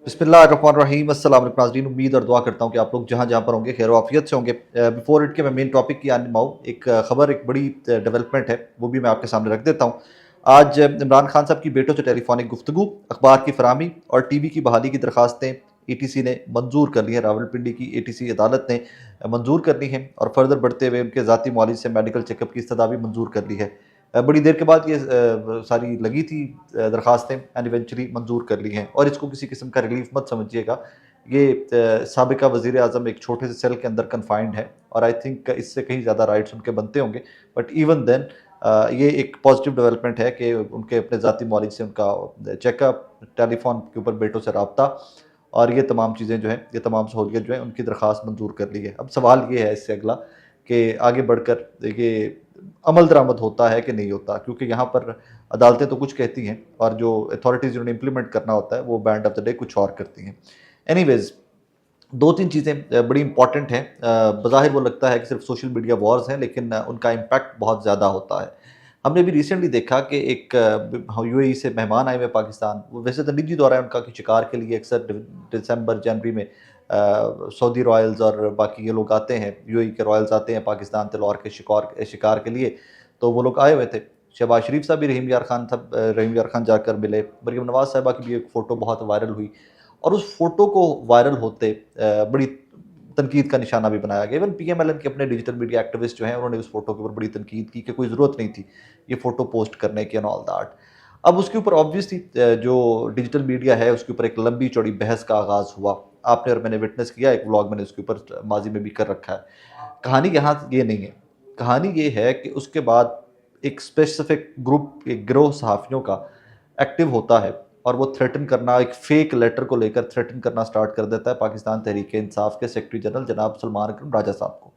बिस्मिल्लाहिर्रहमानिर्रहीम। अस्सलाम वालेकुम नाज़रीन, उम्मीद और दुआ करता हूँ कि आप लोग जहाँ जहाँ पर होंगे खैर वाफियत से होंगे। बिफोर इट के मैं मेन टॉपिक की आने आऊँ, एक खबर, एक बड़ी डेवलपमेंट है, वो भी मैं आपके सामने रख देता हूँ। आज इमरान खान साहब की बेटों से टेलीफोनिक गुफ्तगू, अखबार की फराहमी और टीवी की बहाली की दरखास्तें ईटीसी ने मंजूर कर ली हैं। रावलपिंडी की एटीसी अदालत ने मंजूर कर ली हैं और फर्दर बढ़ते हुए उनके ज़ाती मुआलिज से मेडिकल चेकअप की इस्तदा भी मंजूर कर ली है। बड़ी देर के बाद ये सारी लगी थी दरखास्तें, एंड इवेंचुअली मंजूर कर ली हैं। और इसको किसी किस्म का रिलीफ मत समझिएगा। ये साबिका वज़ीर आज़म एक छोटे से सेल के अंदर कन्फाइंड है और आई थिंक इससे कहीं ज़्यादा राइट्स उनके बनते होंगे। बट इवन देन ये एक पॉजिटिव डेवलपमेंट है कि उनके अपने ज़ाती मौलिक से उनका चेकअप, टेलीफोन के ऊपर बेटों से रब्ता और ये तमाम चीज़ें जो हैं, ये तमाम सहूलियत जो है उनकी दरख्वास्त मंजूर कर ली है। अब सवाल ये है इससे अगला कि आगे बढ़कर देखिए अमल दरामद होता है कि नहीं होता, क्योंकि यहाँ पर अदालतें तो कुछ कहती हैं और जो अथॉरिटीज़ जिन्होंने इम्प्लीमेंट करना होता है वो बैंड ऑफ द डे कुछ और करती हैं। एनीवेज, दो तीन चीज़ें बड़ी इंपॉर्टेंट हैं। बज़ाहिर वो लगता है कि सिर्फ सोशल मीडिया वॉर्स हैं, लेकिन उनका इम्पैक्ट बहुत ज़्यादा होता है। हमने भी रिसेंटली देखा कि एक यूएई से मेहमान आए हुए पाकिस्तान, वो वैसे तो निजी दौरा है उनका कि शिकार के लिए अक्सर दिसंबर जनवरी में सऊदी रॉयल्स और बाकी ये लोग आते हैं, यूएई के रॉयल्स आते हैं पाकिस्तान तलवार के शिकार शिकार के लिए। तो वो लोग आए हुए थे। शहबाज शरीफ साहब भी रहीम यार खान जाकर मिले। मरीम नवाज़ साहिबा की भी एक फ़ोटो बहुत वायरल हुई और उस फ़ोटो को वायरल होते बड़ी तनकीद का निशाना भी बनाया गया। इवन पीएमएलएन के अपने डिजिटल मीडिया एक्टिविस्ट जो हैं, उन्होंने उस फ़ोटो के ऊपर बड़ी तनकीद की कि कोई ज़रूरत नहीं थी ये फ़ोटो पोस्ट करने की एंड ऑल दैट। अब उसके ऊपर ऑब्वियसली जो डिजिटल मीडिया है उसके ऊपर एक लंबी चौड़ी बहस का आगाज़ हुआ। आपने और मैंने विटनेस किया, एक व्लॉग मैंने उसके ऊपर माज़ी में भी कर रखा है। कहानी यहाँ ये नहीं है। कहानी ये है कि उसके बाद एक स्पेसिफिक ग्रुप, एक गिरोह सहाफ़ियों का एक्टिव होता है और वो थ्रेटन करना, एक फ़ेक लेटर को लेकर थ्रेटन करना स्टार्ट कर देता है पाकिस्तान तहरीक-ए-इंसाफ़ के सेक्रेटरी जनरल जनाब सलमान अकरम राजा साहब को।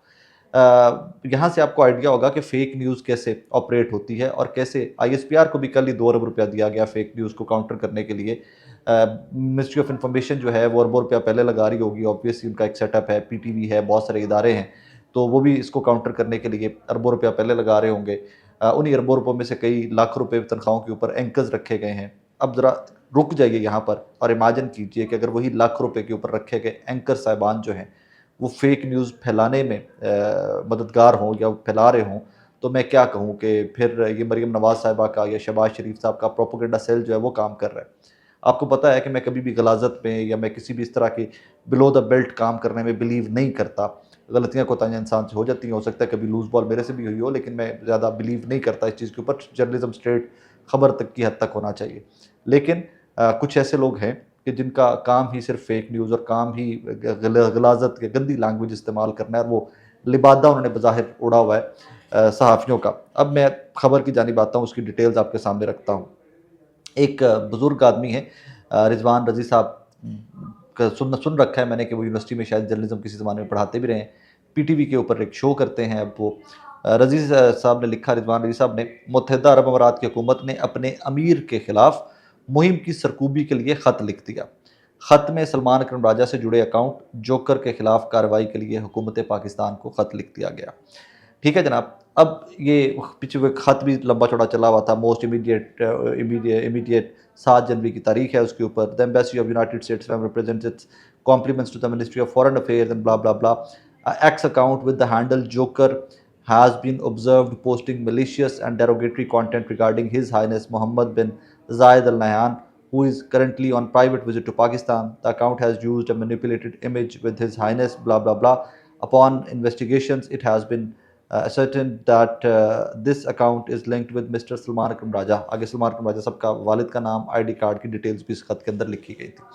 यहाँ से आपको आइडिया होगा कि फ़ेक न्यूज़ कैसे ऑपरेट होती है और कैसे आईएसपीआर को भी कल ही 2 अरब रुपया दिया गया फ़ेक न्यूज़ को काउंटर करने के लिए। मिनिस्ट्री ऑफ इन्फॉर्मेशन जो है वो अरबों रुपया पहले लगा रही होगी, ऑब्वियसली उनका एक सेटअप है, पीटीवी है, बहुत सारे इदारे हैं, तो वो भी इसको काउंटर करने के लिए अरबों रुपया पहले लगा रहे होंगे। उन्हीं अरबों रुपयों में से कई लाख रुपए तनख्वाहों के ऊपर एंकर्स रखे गए हैं। अब ज़रा रुक जाइए यहाँ पर और इमेजिन कीजिए कि अगर वही लाख रुपए के ऊपर रखे गए एंकर साहिबान जो हैं वो फेक न्यूज़ फैलाने में मददगार हों या फैला रहे हों, तो मैं क्या कहूँ कि फिर ये मरीम नवाज़ साहिबा का या शहबाज शरीफ साहब का प्रोपेगेंडा सेल जो है वो काम कर रहा है। आपको पता है कि मैं कभी भी गलाज़त में या मैं किसी भी इस तरह के बिलो द बेल्ट काम करने में बिलीव नहीं करता। गलतियाँ कोताहियाँ इंसान से हो जाती हैं, हो सकता है कभी लूज़ बॉल मेरे से भी हुई हो, लेकिन मैं ज़्यादा बिलीव नहीं करता इस चीज़ के ऊपर। जर्नलिज़्म स्ट्रेट खबर तक की हद तक होना चाहिए। लेकिन कुछ ऐसे लोग हैं कि जिनका काम ही सिर्फ फेक न्यूज़ और काम ही गलाज़त के गंदी लैंग्वेज इस्तेमाल करना है और वो लिबादा उन्होंने बज़ाहिर उड़ा हुआ है सहाफ़ियों का। अब मैं खबर की जानिब आता हूँ, उसकी डिटेल्स आपके सामने रखता हूँ। एक बुज़ुर्ग आदमी है, रिज़वान रज़ी साहब का सुन रखा है मैंने कि वो यूनिवर्सिटी में शायद जर्नलिज़्म किसी ज़माने में पढ़ाते भी रहे हैं। पीटीवी के ऊपर एक शो करते हैं अब वो। रज़ी साहब ने लिखा, रिज़वान रज़ी साहब ने, मुत्तहिदा अरब अमारात की हुकूमत ने अपने अमीर के खिलाफ मुहिम की सरकूबी के लिए ख़त लिख दिया। ख़त में सलमान अकरम राजा से जुड़े अकाउंट जोकर के खिलाफ कार्रवाई के लिए हुकूमत पाकिस्तान को ख़त लिख दिया गया। ठीक है जनाब। अब ये पीछे वो ख़त भी लंबा चौड़ा चला हुआ था। मोस्ट इमीडिएट 7 जनवरी की तारीख है उसके ऊपर। The embassy of United States represents its compliments to the ministry of foreign affairs and blah blah blah. X account with the handle joker has been observed posting malicious and derogatory content regarding His Highness Mohammed bin Zayed Al Nahyan, who is currently on private visit to Pakistan. The account has used a manipulated image with His Highness blah blah blah. Upon investigations, it has been ascertained that this account is linked with Mr. Salman Akram Raja. आगे सलमान अकरम राजा साहब का वालिद का नाम, ID card की details भी इस खत के अंदर लिखी गई थी।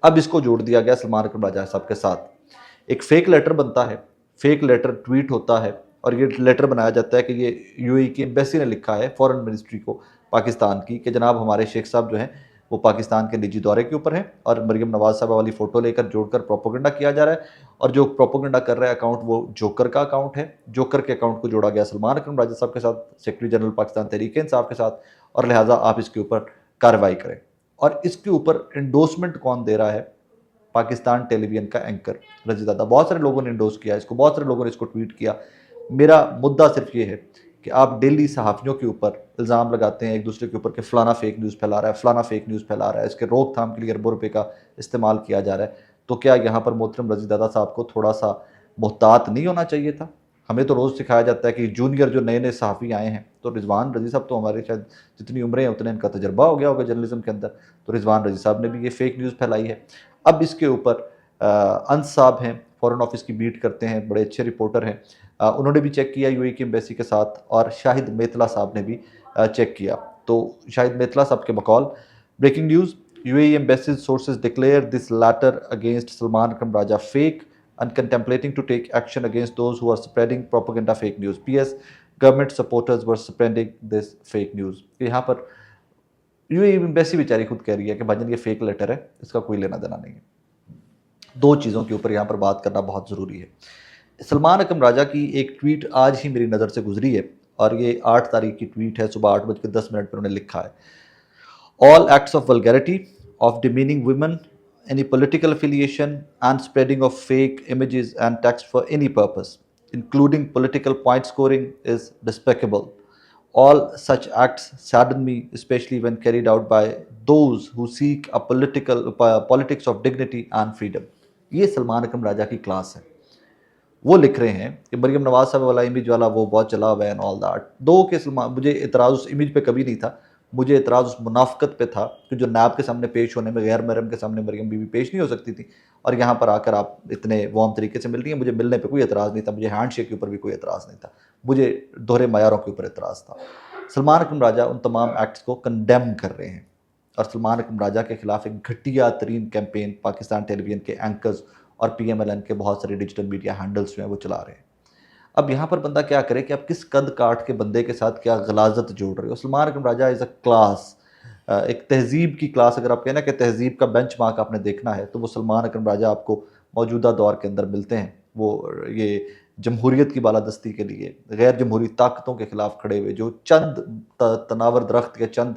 अब इसको जोड़ दिया गया सलमान अकरम राजा साहब के साथ। एक फेक लेटर बनता है, फेक लेटर ट्वीट होता है और ये लेटर बनाया जाता है कि ये यूएई की एम्बेसी ने लिखा है फॉरेन मिनिस्ट्री को पाकिस्तान की कि जनाब हमारे शेख साहब जो हैं वो पाकिस्तान के निजी दौरे के ऊपर हैं और मरीम नवाज साहब वाली फ़ोटो लेकर जोड़कर प्रोपोगंडा किया जा रहा है। और जो प्रोपोगंडा कर रहा है अकाउंट वो जोकर का अकाउंट है। जोकर के अकाउंट को जोड़ा गया सलमान अकरम राजा साहब के साथ, सेक्रेटरी जनरल पाकिस्तान तहरीक इंसाफ के साथ, और लिहाजा आप इसके ऊपर कार्रवाई करें। और इसके ऊपर इंडोर्समेंट कौन दे रहा है? पाकिस्तान टेलीविजन का एंकर रजीदादा। बहुत सारे लोगों ने इंडोर्स किया इसको, बहुत सारे लोगों ने इसको ट्वीट किया। मेरा मुद्दा सिर्फ ये है कि आप डेली सहाफ़ियों के ऊपर इल्ज़ाम लगाते हैं एक दूसरे के ऊपर कि फ़लाना फ़ेक न्यूज़ फैला रहा है, फ़लाना फ़ेक न्यूज़ फैला रहा है, इसके रोकथाम के लिए अरबों रुपए का इस्तेमाल किया जा रहा है। तो क्या यहाँ पर मोहतरम रज़ी दादा साहब को थोड़ा-सा मुहतात नहीं होना चाहिए था? हमें तो रोज़ सिखाया जाता है कि जूनियर जो नए-नए सहाफ़ी आए हैं, तो रिज़वान रज़ी साहब तो हमारे शायद जितनी उम्रें हैं उतना इनका तजुर्बा हो गया होगा जर्नलिज़्म के अंदर। तो रिज़वान रज़ी साहब ने भी ये फ़ेक न्यूज़ फैलाई है। अब इसके ऊपर अंस साहब हैं, फ़ॉरेन ऑफ़िस की बीट करते हैं, बड़े अच्छे रिपोर्टर हैं। उन्होंने भी चेक किया यूएई की एम्बेसी के साथ और शाहिद मेतला साहब ने भी चेक किया। तो शाहिद मेतला साहब के बकौल breaking news UAE embassy sources declare this letter against Salman Akram Raja fake and contemplating to take action against those who are spreading propaganda fake news. PS government supporters were spreading this fake news. यहाँ पर UAE embassy बेचारी खुद कह रही है कि भाईजान ये फेक लेटर है, इसका कोई लेना देना नहीं है। दो चीज़ों के ऊपर यहाँ पर बात करना बहुत ज़रूरी है। सलमान अकरम राजा की एक ट्वीट आज ही मेरी नज़र से गुजरी है और ये 8 तारीख की ट्वीट है। सुबह 8:10 पर उन्होंने लिखा है, all acts of vulgarity, of demeaning women, any political affiliation and spreading of fake images and text for any purpose, including political point scoring, is despicable. All such acts sadden me, especially when carried out by those who seek a politics of dignity and freedom. ये सलमान अकरम राजा की class है। वो लिख रहे हैं कि मरियम नवाज साहब वाला इमेज वाला वो बहुत चला हुआ है एंड ऑल दैट। दो के सलमान, मुझे इतराज़ उस इमेज पे कभी नहीं था, मुझे इतराज़ उस मुनाफ़िकत पे था कि जो नाब के सामने पेश होने में गैर महरम के सामने मरियम बीवी पेश नहीं हो सकती थी और यहाँ पर आकर आप इतने वार्म तरीके से मिल रही हैं। मुझे मिलने पे कोई एतराज़ नहीं था, मुझे हैंड शेक के ऊपर भी कोई एतराज़ नहीं था, मुझे दोहरे मायारों के ऊपर एतराज़ था। सलमान अकरम राजा उन तमाम एक्ट्स को कंडेम कर रहे हैं और सलमान अकरम राजा के खिलाफ एक घटिया तरीन कैंपेन पाकिस्तान टेलीविज़न के एंकर्स और PMLN के बहुत सारे डिजिटल मीडिया हैंडल्स जो हैं वो चला रहे हैं। अब यहाँ पर बंदा क्या करे कि आप किस कद काट के बंदे के साथ क्या गलाजत जोड़ रहे हो। सलमान अकरम राजा इज़ अ क्लास, एक तहज़ीब की क्लास। अगर आप कहना कि तहज़ीब का बेंचमार्क आपने देखना है तो वो सलमान अकरम राजा आपको मौजूदा दौर के अंदर मिलते हैं। वो ये जमहूरियत की बालादस्ती के लिए गैर जमहूरी ताकतों के ख़िलाफ़ खड़े हुए जो चंद तनावर दरख्त या चंद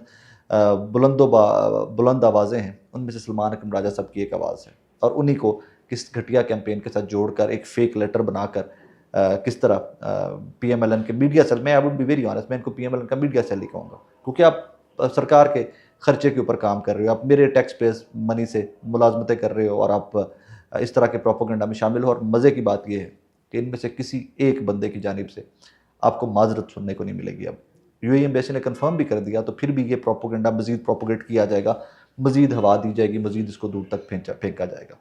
बुलंद आवाज़ें हैं, उनमें से सलमान अकरम राजा साहब की एक आवाज़ है और उन्हीं को किस घटिया कैंपेन के साथ जोड़कर एक फ़ेक लेटर बनाकर किस तरह PMLN के मीडिया सेल, मैं I would be very honest, मैं इनको PMLN का मीडिया सेल ही कहूँगा क्योंकि आप सरकार के खर्चे के ऊपर काम कर रहे हो, आप मेरे टैक्स पेस मनी से मुलाजमतें कर रहे हो और आप इस तरह के प्रोपोगंडा में शामिल हो। और मज़े की बात यह है कि इनमें से किसी एक बंदे की जानिब से आपको माजरत सुनने को नहीं मिलेगी। अब यूएई एम्बेसी ने कन्फर्म भी कर दिया तो फिर भी ये प्रोपोगंडा मज़ीद प्रोपोगेट किया जाएगा, मज़ीद हवा दी जाएगी, मज़ीद इसको दूर तक फेंका जाएगा।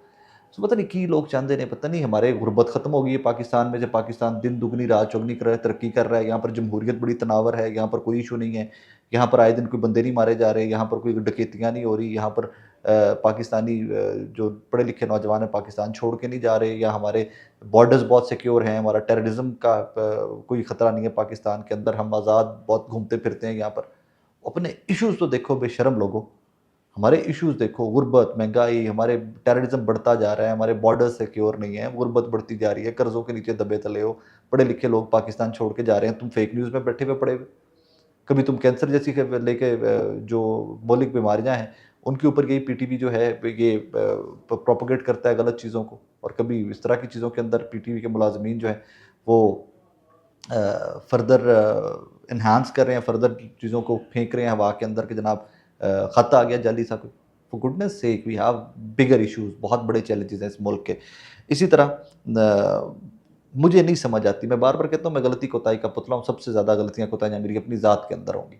तो पता नहीं की लोग चाहते हैं, पता नहीं हमारे गुर्बत ख़त्म हो गई है पाकिस्तान में, जब पाकिस्तान दिन दुगनी रात चौगनी कर रहा है, तरक्की कर रहा है, यहाँ पर जमहूरियत बड़ी तनावर है, यहाँ पर कोई इशू नहीं है, यहाँ पर आए दिन कोई बंदे नहीं मारे जा रहे, यहाँ पर कोई डकैतियाँ नहीं हो रही, यहाँ पर पाकिस्तानी जो पढ़े लिखे नौजवान हैं पाकिस्तान छोड़ के नहीं जा रहे, या हमारे बॉर्डर्स बहुत सिक्योर हैं, हमारा टेररिज्म का कोई ख़तरा नहीं है पाकिस्तान के अंदर, हम आज़ाद बहुत घूमते फिरते हैं यहाँ पर। अपने इशूज़ तो देखो बेशरम लोगों, हमारे इश्यूज़ देखो, गुर्बत, महंगाई, हमारे टेररिज्म बढ़ता जा रहा है, हमारे बॉर्डर सिक्योर नहीं है, गुर्बत बढ़ती जा रही है, कर्ज़ों के नीचे दबे तले हो, पढ़े लिखे लोग पाकिस्तान छोड़ के जा रहे हैं, तुम फेक न्यूज़ में बैठे हुए पड़े हुए। कभी तुम कैंसर जैसी लेके जो मौलिक बीमारियां हैं उनके ऊपर यही पीटीवी जो है ये प्रोपोगेट करता है गलत चीज़ों को, और कभी इस तरह की चीज़ों के अंदर पीटीवी के मुलाजमीन जो है वो फर्दर इन्हांस कर रहे हैं, फर्दर चीज़ों को फेंक रहे हैं हवा के अंदर कि जनाब ख़त आ गया जाली सा कोई। For goodness sake we have bigger issues, बहुत बड़े चैलेंजेस हैं इस मुल्क के। इसी तरह मुझे नहीं समझ आती, मैं बार बार कहता हूँ मैं गलती कोताही का पुतला हूँ, सबसे ज़्यादा गलतियाँ कोताहियाँ मेरी अपनी ज़ात के अंदर होंगी,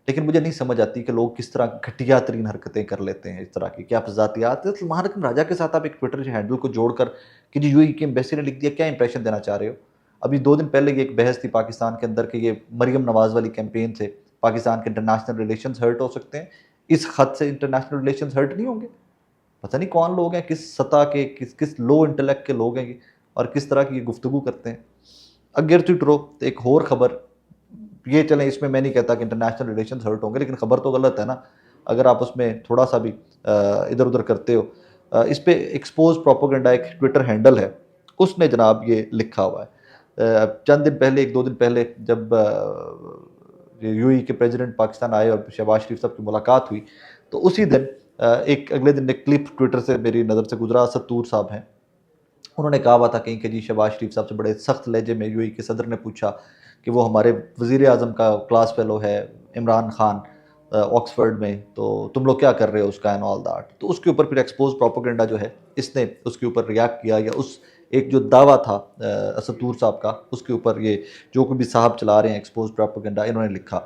लेकिन मुझे नहीं समझ आती कि लोग किस तरह घटिया तरीन हरकतें कर लेते हैं इस तरह की। क्या ज़ातियात है सलमान अकरम राजा के साथ आप एक ट्विटर हैंडल को जोड़कर कि जी यूएई की एम्बेसी ने लिख दिया, क्या इंप्रेशन देना चाह रहे हो? अभी 2 दिन पहले ये एक बहस थी पाकिस्तान के अंदर कि ये मरियम नवाज़ वाली कैंपेन से पाकिस्तान के इंटरनेशनल रिलेशंस हर्ट हो सकते हैं, इस खत से इंटरनेशनल रिलेशंस हर्ट नहीं होंगे। पता नहीं कौन लोग हैं, किस सतह के, किस लो इंटेलेक्ट के लोग हैं ये, और किस तरह की ये गुफ्तगू करते हैं। अगर ट्रो एक और ख़बर, ये चलें इसमें मैं नहीं कहता कि इंटरनेशनल रिलेशंस हर्ट होंगे, लेकिन ख़बर तो गलत है ना अगर आप उसमें थोड़ा सा भी इधर उधर करते हो। इस पर एक्सपोज प्रोपोगेंडा एक ट्विटर हैंडल है, उसने जनाब ये लिखा हुआ है। चंद दिन पहले, 1-2 दिन पहले जब यूएई के प्रेसिडेंट पाकिस्तान आए और शहबाज शरीफ साहब की मुलाकात हुई, तो उसी दिन एक अगले दिन एक क्लिप ट्विटर से मेरी नज़र से गुजरा। सत्तूर साहब हैं, उन्होंने कहा हुआ था कहीं कि जी शहबाज शरीफ साहब से बड़े सख्त लहजे में यूएई के सदर ने पूछा कि वो हमारे वज़ीर आज़म का क्लास फेलो है इमरान खान ऑक्सफोर्ड में, तो तुम लोग क्या कर रहे हो उसका एंड ऑल दैट। तो उसके ऊपर फिर एक्सपोज प्रोपेगेंडा जो है इसने उसके ऊपर रिएक्ट किया, या उस एक जो दावा था असद तूर साहब का, उसके ऊपर ये जो कोई भी साहब चला रहे हैं एक्सपोज प्रोपेगेंडा, इन्होंने लिखा।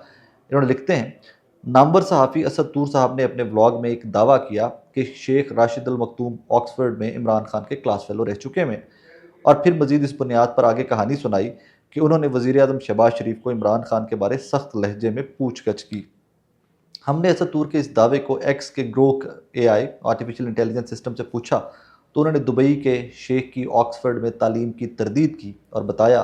इन्होंने लिखते हैं, नामवर सहाफ़ी असद तूर साहब ने अपने व्लॉग में एक दावा किया कि शेख राशिद अल मखतूम ऑक्सफोर्ड में इमरान खान के क्लास फेलो रह चुके हैं, और फिर मजीद इस बुनियाद पर आगे कहानी सुनाई कि उन्होंने वज़ीर आज़म शहबाज शरीफ को इमरान खान के बारे सख्त लहजे में पूछगछ की। हमने असद तूर के इस दावे को एक्स के Grok AI artificial intelligence system से पूछा, तो उन्होंने दुबई के शेख की ऑक्सफोर्ड में तालीम की तरदीद की और बताया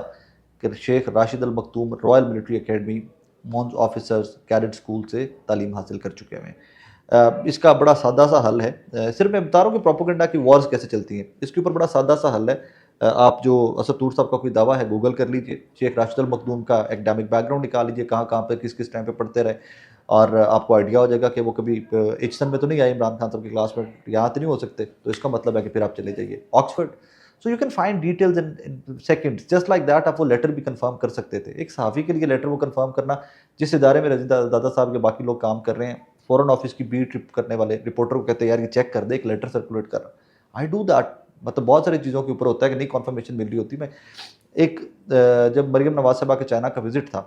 कि Sheikh Rashid Al Maktoum royal military academy Mons officers cadet school से तालीम हासिल कर चुके हैं। इसका बड़ा सादा सा हल है। सिर्फ मैं बता रहा हूँ कि प्रोपेगेंडा की वॉर्स कैसे चलती हैं, इसके ऊपर बड़ा सादा सा हल है। आप जो असद तूर साहब का कोई दावा है गूगल कर लीजिए, शेख राशिद अल मखदूम का एकेडमिक बैकग्राउंड निकाल लीजिए, कहाँ कहाँ पर किस किस टाइम पे पढ़ते रहे, और आपको आइडिया हो जाएगा कि वो कभी एचसन में तो नहीं आए इमरान खान साहब की क्लास में, यहाँ तो नहीं हो सकते। तो इसका मतलब है कि फिर आप चले जाइए Oxford. So you can find details in seconds just like that. आप वो लेटर भी कंफर्म कर सकते थे। एक सहाफ़ी के लिए लेटर वो कंफर्म करना, जिस इदारे में रजीदा दादा साहब के बाकी लोग काम कर रहे हैं, फॉरेन ऑफिस की बीट करने वाले रिपोर्टर को कहते हैं यार ये चेक कर दे, एक लेटर सर्कुलेट कर रहा। I do that. मतलब बहुत सारी चीज़ों के ऊपर होता है कि नहीं कन्फर्मेशन मिल रही होती। मैं एक जब मरीम नवाज साहबा के चाइना का विजिट था,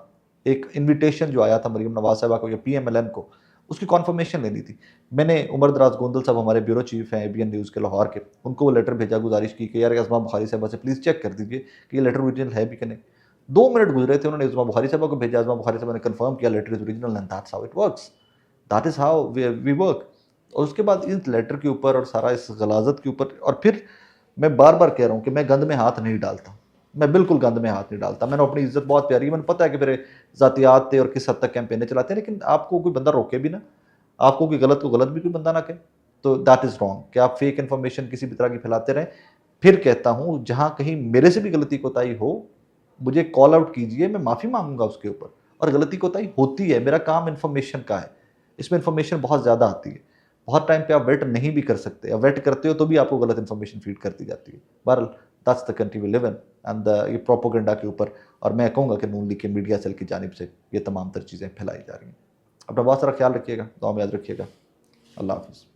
एक इनविटेशन जो आया था मरीम नवाज साहबा को या PMLN को, उसकी कन्फर्मेशन लेनी थी। मैंने उमर दराज गोंदल साहब हमारे ब्यूरो चीफ हैं ABN न्यूज़ के लाहौर के, उनको वो लेटर भेजा, गुजारिश की कि यार अज़मा बुखारी साहबा से प्लीज़ चेक कर दीजिए कि ये लेटर ओरिजिनल है भी कि नहीं। 2 मिनट गुजरे थे, उन्होंने अज़मा बुखारी साहबा को भेजा, अज़मा बुखारी साहबा ने कंफर्म किया letter is original and that's how it works. That is how we work. और उसके बाद इस लेटर के ऊपर और सारा इस गलाजत के ऊपर, और फिर मैं बार बार कह रहा हूँ कि मैं गंद में हाथ नहीं डालता। मैं बिल्कुल गंद में हाथ नहीं डालता। मैंने अपनी इज्जत बहुत प्यारी है, मैंने पता है कि मेरे ज़ातियात थे और किस हद तक कैंपेनें चलाते हैं, लेकिन आपको कोई बंदा रोके भी ना, आपको कोई गलत को गलत भी कोई बंदा ना कहे, तो दैट इज़ रॉन्ग कि आप फेक इन्फॉर्मेशन किसी भी तरह की फैलाते रहें। फिर कहता हूँ जहाँ कहीं मेरे से भी गलती कोताही हो, मुझे कॉल आउट कीजिए, मैं माफ़ी मांगूंगा उसके ऊपर। और गलती कोताही होती है, मेरा काम इन्फॉर्मेशन का है, इसमें इन्फॉर्मेशन बहुत ज़्यादा आती है। बहुत टाइम पे आप वेट नहीं भी कर सकते, या वेट करते हो तो भी आपको गलत इन्फॉर्मेशन फीड कर दी जाती है। बहरहाल that's the country we live in and ये प्रोपेगेंडा के ऊपर, और मैं कहूँगा कि नून लीग के मीडिया सेल की जानिब से ये तमाम तर चीज़ें फैलाई जा रही हैं। अपना बहुत सारा ख्याल रखिएगा, दुआ में याद रखिएगा। अल्लाह हाफ़िज़।